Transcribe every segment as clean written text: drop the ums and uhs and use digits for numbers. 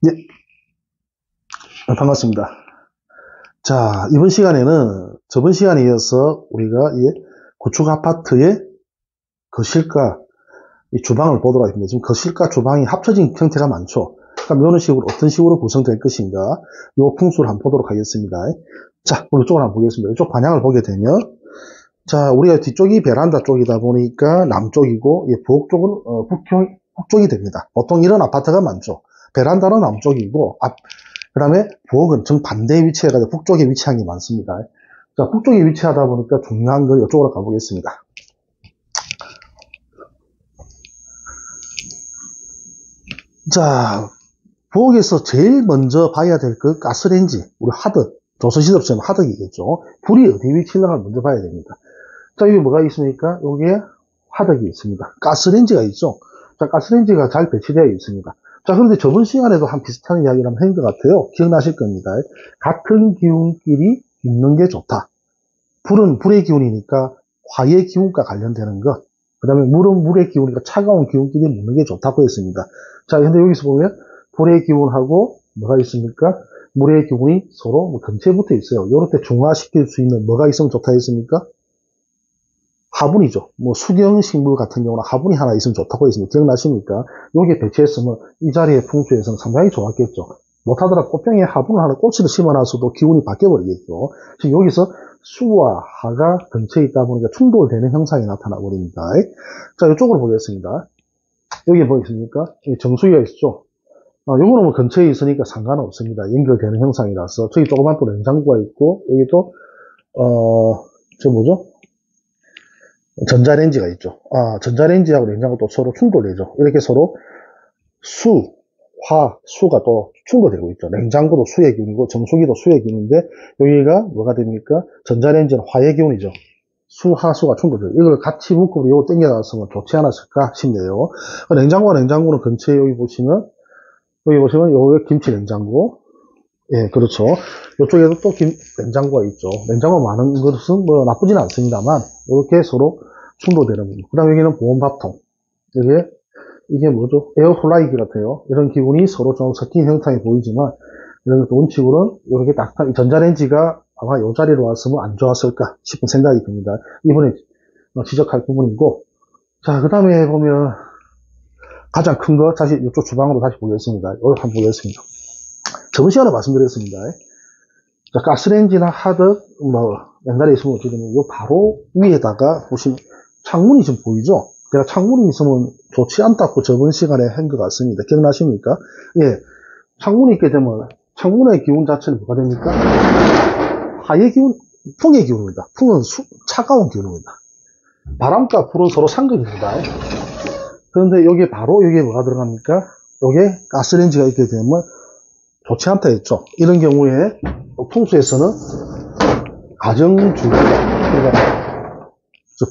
네, 반갑습니다. 자, 이번 시간에는 저번 시간에 이어서 우리가 이 구축 아파트의 거실과 이 주방을 보도록 하겠습니다. 지금 거실과 주방이 합쳐진 형태가 많죠. 그럼 이런 식으로 어떤 식으로 구성될 것인가, 이 풍수를 한번 보도록 하겠습니다. 자, 오늘 이쪽을 한번 보겠습니다. 이쪽 방향을 보게 되면, 자, 우리가 뒤쪽이 베란다 쪽이다 보니까 남쪽이고, 부엌 쪽은 북쪽이 됩니다. 보통 이런 아파트가 많죠. 베란다는 남쪽이고, 그 다음에 부엌은 정반대에 위치해가지고 북쪽에 위치한 게 많습니다. 자, 북쪽에 위치하다 보니까 중요한 건 이쪽으로 가보겠습니다. 자, 부엌에서 제일 먼저 봐야 될 그 가스레인지, 우리 하덕, 조선시대로 치면 하덕이겠죠. 불이 어디 위치에 있는가 먼저 봐야 됩니다. 자, 여기 뭐가 있습니까? 여기에 하덕이 있습니다. 가스레인지가 있죠. 자, 가스레인지가 잘 배치되어 있습니다. 자, 그런데 저번 시간에도 한 비슷한 이야기를 한번 한 것 같아요. 기억나실 겁니다. 같은 기운끼리 있는 게 좋다. 불은 불의 기운이니까 화의 기운과 관련되는 것. 그 다음에 물은 물의 기운이니까 차가운 기운끼리 묻는 게 좋다고 했습니다. 자, 근데 여기서 보면 불의 기운하고 뭐가 있습니까? 물의 기운이 서로 근처에 붙어 있어요. 요럴 때 중화시킬 수 있는 뭐가 있으면 좋다 했습니까? 화분이죠. 수경식물 같은 경우는 화분이 하나 있으면 좋다고 했습니다. 기억나십니까? 여기에 배치했으면 이 자리의 풍수에서는 상당히 좋았겠죠. 못하더라 꽃병에 화분을 하나 꽃을 심어놔서도 기운이 바뀌어버리겠죠. 지금 여기서 수와 하가 근처에 있다 보니까 충돌되는 현상이 나타나 버립니다. 자, 이쪽으로 보겠습니다. 여기 보이십니까? 정수기가 있죠. 요거는 근처에 있으니까 상관없습니다. 연결되는 현상이라서. 저기 조그만 또 냉장고가 있고, 여기 또, 저 뭐죠? 전자레인지가 있죠. 전자레인지하고 냉장고도 서로 충돌되죠. 이렇게 서로 수가 또 충돌되고 있죠. 냉장고도 수의 기운이고 정수기도 수의 기운인데 여기가 뭐가 됩니까? 전자레인지는 화의 기운이죠. 수가 충돌돼요. 이걸 같이 묶고 이거 당겨놨으면 좋지 않았을까 싶네요. 냉장고와 냉장고는 근처에 여기 보시면 여기 김치 냉장고. 예, 그렇죠. 이쪽에도 또 냉장고가 있죠. 냉장고 많은 것은 나쁘진 않습니다만, 이렇게 서로 충돌되는 부분. 그 다음에 여기는 보온밥통. 이게 뭐죠? 에어플라이기 같아요. 이런 기운이 서로 좀 섞인 형상이 보이지만, 이런 원칙으로는 이렇게 딱, 전자레인지가 아마 이 자리로 왔으면 안 좋았을까 싶은 생각이 듭니다. 이번에 지적할 부분이고. 자, 그 다음에 보면, 가장 큰 거, 다시 이쪽 주방으로 다시 보겠습니다. 여기 한번 보겠습니다. 저번 시간에 말씀드렸습니다. 자, 가스레인지나 하덕, 옛날에 있으면 어떻게 되면, 요 바로 위에다가 보시면, 창문이 지금 보이죠? 제가 창문이 있으면 좋지 않다고 저번 시간에 한 것 같습니다. 기억나십니까? 예. 창문이 있게 되면, 창문의 기운 자체는 뭐가 됩니까? 하의 기운, 풍의 기운입니다. 풍은 차가운 기운입니다. 바람과 불은 서로 상극입니다. 그런데 여기에 뭐가 들어갑니까? 여기에 가스레인지가 있게 되면, 좋지 않다 했죠. 이런 경우에 풍수에서는 가정주부, 그러니까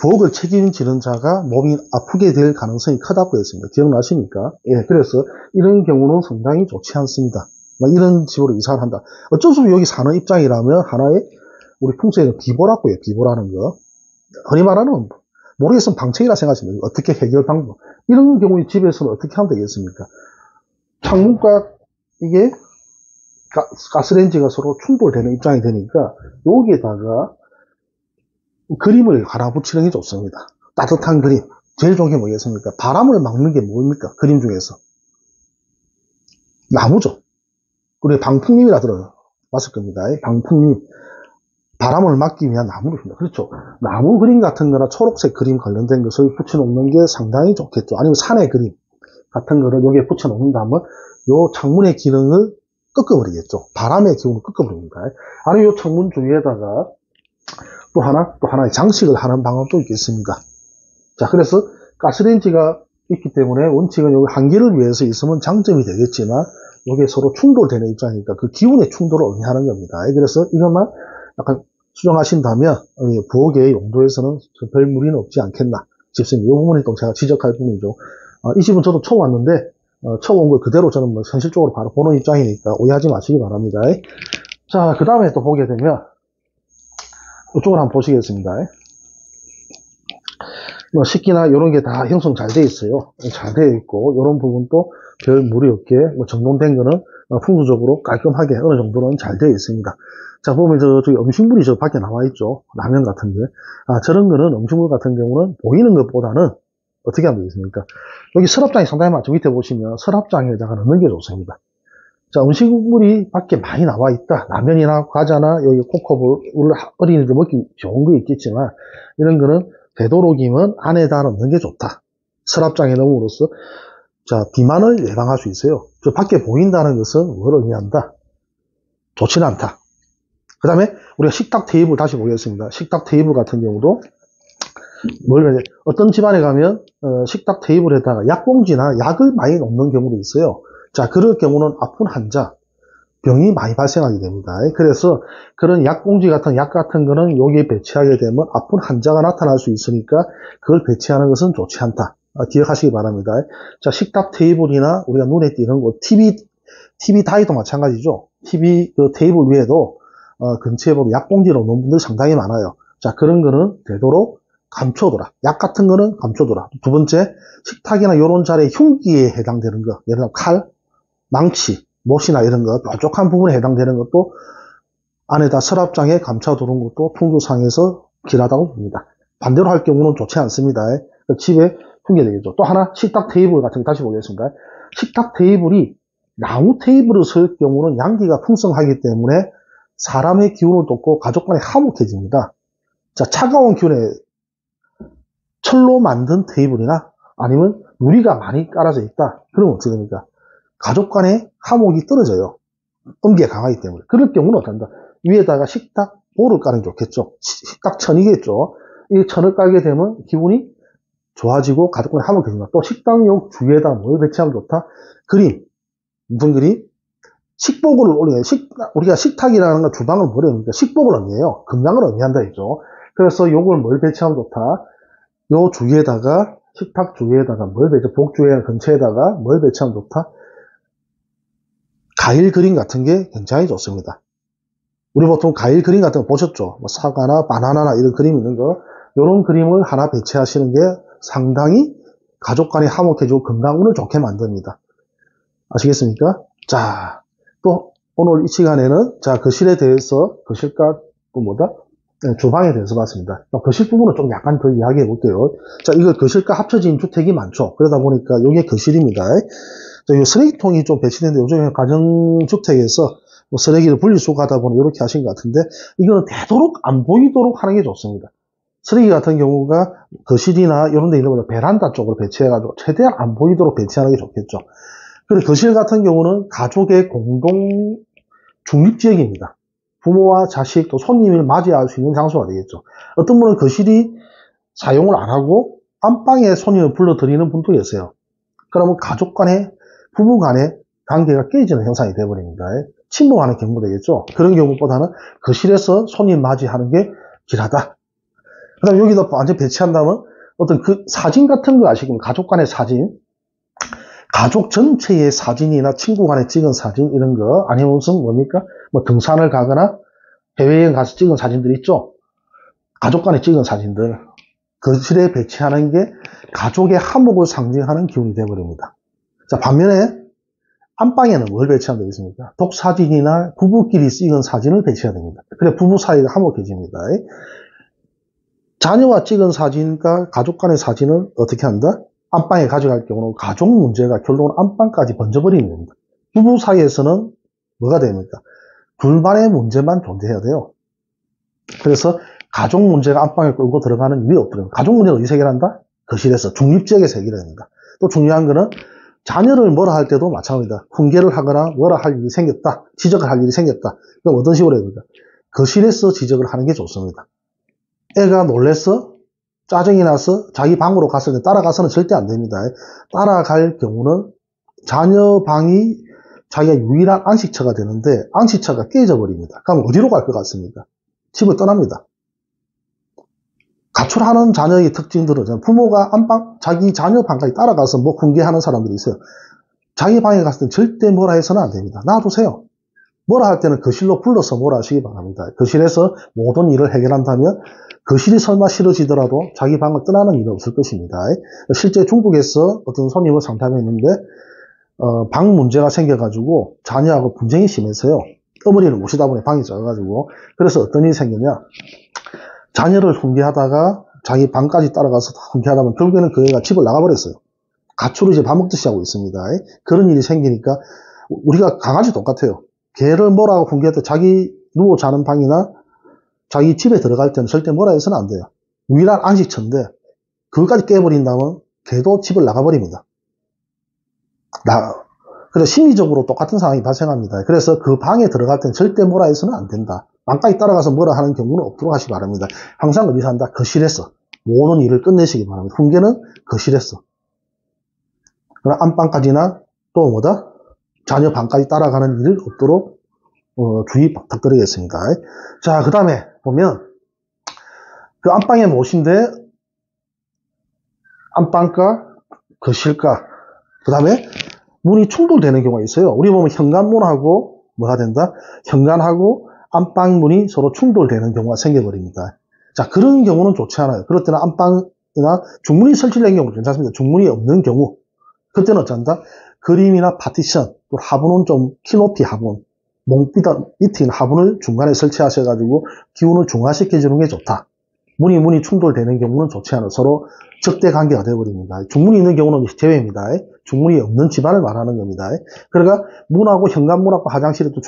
부엌을 책임지는 자가 몸이 아프게 될 가능성이 크다고 했습니다. 기억나십니까? 예, 그래서 이런 경우는 상당히 좋지 않습니다. 이런 집으로 이사를 한다. 어쩔 수 없이 여기 사는 입장이라면 하나의 우리 풍수에는 비보라고 해요. 비보라는 거. 흔히 말하는 모르겠으면 방책이라 생각하십니다. 어떻게 해결 방법. 이런 경우에 집에서는 어떻게 하면 되겠습니까? 창문과 이게 가스레인지가 서로 충돌되는 입장이 되니까 여기에다가 그림을 갈아붙이는 게 좋습니다. 따뜻한 그림. 제일 좋은 게 뭐겠습니까? 바람을 막는 게 뭡니까? 그림 중에서. 나무죠. 그리고 방풍림이라 들어봤을 겁니다. 방풍림. 바람을 막기 위한 나무를 씁니다. 그렇죠. 나무 그림 같은 거나 초록색 그림 관련된 것을 붙여놓는 게 상당히 좋겠죠. 아니면 산의 그림 같은 거를 여기에 붙여놓는다면 요 창문의 기능을 꺾어버리겠죠. 바람의 기운을 꺾어버립니다. 아니면 이 창문 주위에다가 또 하나의 장식을 하는 방법도 있겠습니다. 자, 그래서 가스레인지가 있기 때문에 원칙은 여기 한기를 위해서 있으면 장점이 되겠지만 여기에 서로 충돌되는 입장이니까 그 기운의 충돌을 의미하는 겁니다. 그래서 이것만 약간 수정하신다면 부엌의 용도에서는 별 무리는 없지 않겠나 싶습니다. 이 부분이 또 제가 지적할 부분이죠. 이 집은 저도 처음 왔는데 처음 온 걸 그대로 저는 현실적으로 바로 보는 입장이니까 오해하지 마시기 바랍니다. 자, 그 다음에 또 보게 되면 이쪽을 한번 보시겠습니다. 뭐 식기나 이런 게 다 형성 잘 돼 있어요. 잘 되어 있고 이런 부분도 별 무리 없게 뭐 정돈된 거는 풍수적으로 깔끔하게 어느 정도는 잘 되어 있습니다. 자, 보면 저기 음식물이 저 밖에 나와 있죠. 라면 같은 게. 저런 거는 음식물 같은 경우는 보이는 것보다는 어떻게 하면 되겠습니까? 여기 서랍장이 상당히 많죠. 밑에 보시면 서랍장에다가 넣는 게 좋습니다. 자, 음식물이 밖에 많이 나와 있다. 라면이나 과자나 여기 코코볼, 어린이들 먹기 좋은 거 있겠지만 이런 거는 되도록이면 안에다 넣는 게 좋다. 서랍장에 넣음으로써 자, 비만을 예방할 수 있어요. 저 밖에 보인다는 것은 뭘 의미한다? 좋지는 않다. 그 다음에 우리가 식탁 테이블 다시 보겠습니다. 식탁 테이블 같은 경우도 어떤 집안에 가면 식탁 테이블에다가 약봉지나 약을 많이 놓는 경우도 있어요. 자, 그럴 경우는 아픈 환자, 병이 많이 발생하게 됩니다. 그래서 그런 약봉지 같은 약 같은 거는 여기에 배치하게 되면 아픈 환자가 나타날 수 있으니까 그걸 배치하는 것은 좋지 않다. 기억하시기 바랍니다. 자, 식탁 테이블이나 우리가 눈에 띄는 거, TV 다이도 마찬가지죠. TV 그 테이블 위에도 근처에 보면 약봉지를 놓는 분들이 상당히 많아요. 자, 그런 거는 되도록 감춰둬라. 약 같은 거는 감춰둬라. 두 번째, 식탁이나 이런 자리에 흉기에 해당되는 거, 예를 들어 칼, 망치, 못이나 이런 거, 뾰족한 부분에 해당되는 것도 안에다 서랍장에 감춰두는 것도 풍수상에서 길하다고 봅니다. 반대로 할 경우는 좋지 않습니다. 집에 흉기 되겠죠. 또 하나, 식탁 테이블 같은 거 다시 보겠습니다. 식탁 테이블이 나무 테이블을 쓸 경우는 양기가 풍성하기 때문에 사람의 기운을 돕고 가족 간에 화목해집니다. 자, 차가운 기운에 철로 만든 테이블이나 아니면 유리가 많이 깔아져 있다. 그러면 어떻게 됩니까? 가족 간의 화목이 떨어져요. 음기가 강하기 때문에. 그럴 경우는 어떤다? 위에다가 식탁 볼을 까는 게 좋겠죠. 식탁 천이겠죠. 이 천을 깔게 되면 기분이 좋아지고 가족 간의 화목해집니다. 또 식당용 주위에다 뭘 배치하면 좋다? 그림. 무슨 그림? 식복을 올려요. 우리가 식탁이라는 건 주방을 뭘 의미합니까? 식복을 의미해요. 건강을 의미한다 했죠. 그래서 요걸 뭘 배치하면 좋다? 요 주위에다가, 식탁 주위에다가 뭘 배치, 복주에 근처에다가 뭘 배치하면 좋다? 과일 그림 같은 게 굉장히 좋습니다. 우리 보통 과일 그림 같은 거 보셨죠? 뭐 사과나 바나나나 이런 그림 있는 거, 요런 그림을 하나 배치하시는 게 상당히 가족 간에 화목해지고 건강운을 좋게 만듭니다. 아시겠습니까? 자, 또 오늘 이 시간에는 자, 거실에 대해서, 거실과 또 뭐다? 네, 주방에 대해서 봤습니다. 거실 부분은 좀 약간 더 이야기해 볼게요. 자, 이거 거실과 합쳐진 주택이 많죠. 그러다 보니까 이게 거실입니다. 자, 이 쓰레기통이 좀 배치되는데 요즘에 가정주택에서 뭐 쓰레기를 분리수거하다 보니 이렇게 하신 것 같은데 이거는 되도록 안 보이도록 하는 게 좋습니다. 쓰레기 같은 경우가 거실이나 이런 데 있는 것보다 베란다 쪽으로 배치해가지고 최대한 안 보이도록 배치하는 게 좋겠죠. 그리고 거실 같은 경우는 가족의 공동 중립지역입니다. 부모와 자식 또 손님을 맞이할 수 있는 장소가 되겠죠. 어떤 분은 거실이 사용을 안 하고 안방에 손님을 불러들이는 분도 계세요. 그러면 가족 간에 부부 간의 관계가 깨지는 현상이 되어버립니다. 침묵하는 경우가 되겠죠. 그런 경우보다는 거실에서 손님 맞이하는 게 길하다. 그 다음에 여기다 완전 배치한다면 어떤 그 사진 같은 거 아시고 가족 간의 사진, 가족 전체의 사진이나 친구 간에 찍은 사진 이런 거 아니면 무슨 뭡니까? 뭐 등산을 가거나 해외여행 가서 찍은 사진들 있죠? 가족 간에 찍은 사진들 거실에 배치하는 게 가족의 화목을 상징하는 기운이 되어버립니다. 자, 반면에 안방에는 뭘 배치하면 되겠습니까? 독사진이나 부부끼리 찍은 사진을 배치해야 됩니다. 그래 부부 사이가 화목해집니다. 자녀와 찍은 사진과 가족 간의 사진을 어떻게 한다? 안방에 가져갈 경우는 가족 문제가 결국은 안방까지 번져버리는 겁니다. 부부 사이에서는 뭐가 됩니까? 둘만의 문제만 존재해야 돼요. 그래서 가족 문제가 안방에 끌고 들어가는 일이 없더라고요. 가족 문제가 어디서 해결한다? 거실에서 중립지역에서 해결합니다. 또 중요한 거는 자녀를 뭐라 할 때도 마찬가지입니다. 훈계를 하거나 뭐라 할 일이 생겼다. 지적을 할 일이 생겼다. 그럼 어떤 식으로 해야 됩니까? 거실에서 지적을 하는 게 좋습니다. 애가 놀래서 짜증이 나서 자기 방으로 갔을 때 따라가서는 절대 안 됩니다. 따라갈 경우는 자녀 방이 자기가 유일한 안식처가 되는데 안식처가 깨져버립니다. 그럼 어디로 갈 것 같습니까? 집을 떠납니다. 가출하는 자녀의 특징들은 부모가 안방, 자기 자녀 방까지 따라가서 뭐 훈계하는 사람들이 있어요. 자기 방에 갔을 때 절대 뭐라 해서는 안 됩니다. 놔두세요. 뭐라 할 때는 거실로 불러서 뭐라 하시기 바랍니다. 거실에서 모든 일을 해결한다면 거실이 설마 싫어지더라도 자기 방을 떠나는 일은 없을 것입니다. 실제 중국에서 어떤 손님을 상담했는데 방 문제가 생겨가지고 자녀하고 분쟁이 심해서요. 어머니를 모시다 보니 방이 작아가지고 그래서 어떤 일이 생겼냐. 자녀를 훈계하다가 자기 방까지 따라가서 훈계하다 보면 결국에는 그 애가 집을 나가버렸어요. 가출을 이제 밥 먹듯이 하고 있습니다. 그런 일이 생기니까 우리가 강아지 똑같아요. 개를 뭐라고 훈계할 때 자기 누워 자는 방이나 자기 집에 들어갈 때는 절대 뭐라 해서는 안 돼요. 유일한 안식처인데 그것까지 깨버린다면 개도 집을 나가버립니다. 그래서 심리적으로 똑같은 상황이 발생합니다. 그래서 그 방에 들어갈 때는 절대 뭐라 해서는 안 된다. 방까지 따라가서 뭐라 하는 경우는 없도록 하시기 바랍니다. 항상 어디서 한다? 거실에서 모든 일을 끝내시기 바랍니다. 훈계는 거실에서. 그럼 안방까지나 또 뭐다? 자녀 방까지 따라가는 일을 없도록 주의 부탁드리겠습니다. 자, 그 다음에 보면 그 안방에 무엇인데 안방과 거실과 그 다음에 문이 충돌되는 경우가 있어요. 우리 보면 현관문하고 뭐가 된다? 현관하고 안방문이 서로 충돌되는 경우가 생겨버립니다. 자, 그런 경우는 좋지 않아요. 그럴 때는 안방이나 중문이 설치된 경우는 괜찮습니다. 중문이 없는 경우 그때는 어쩐다? 그림이나 파티션, 또 화분은 좀 키높이 화분, 밑에 있는 화분을 중간에 설치하셔가지고 기운을 중화시켜주는 게 좋다. 문이 충돌되는 경우는 좋지 않아요. 서로 적대 관계가 되어버립니다. 중문이 있는 경우는 제외입니다. 중문이 없는 집안을 말하는 겁니다. 그러니까 문하고 현관문하고 화장실이 또